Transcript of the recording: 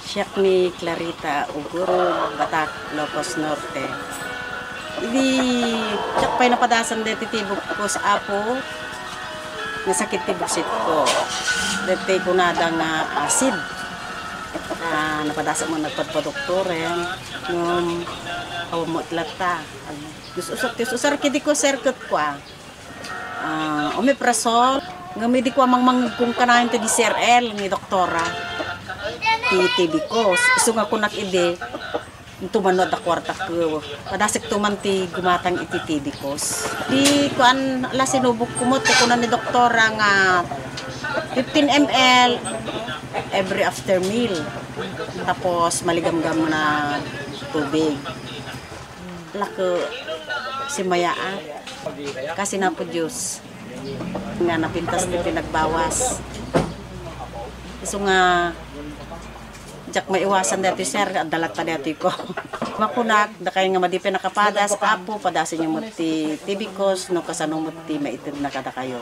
Siyak ni Clarita Uguro, Batak, Locos Norte. Hindi, siyak pa'y napadasan deti tibok ko sa apo, nasakit tibok sit ko. Deti ko nada nga acid. Napadasan mo nagpadpadoktore, nung awamot lata. Usar kidi ko serkot ko omeprazole, ngamidi ko amang kung kanahin ti DCRL ni doktora. Ti ko, iso nga kunak ide, tumanod da kwarta ko. Padasik tuman ti gumatang iti tibikos. Di kuan ala sinubok kumot ko na ni doktora nga 15 ml every after meal. Tapos maligam-gam na tubig. Lako si Mayaan kasi na po Diyos nga napintas ni pinagbawas. So nga jak maiwasan dati sir, dalat pa dati ko. Makunak, da kayo nga madipin nakapadas, apo, padasin yung muti tibikos, no kasano muti maitin na kada kayo.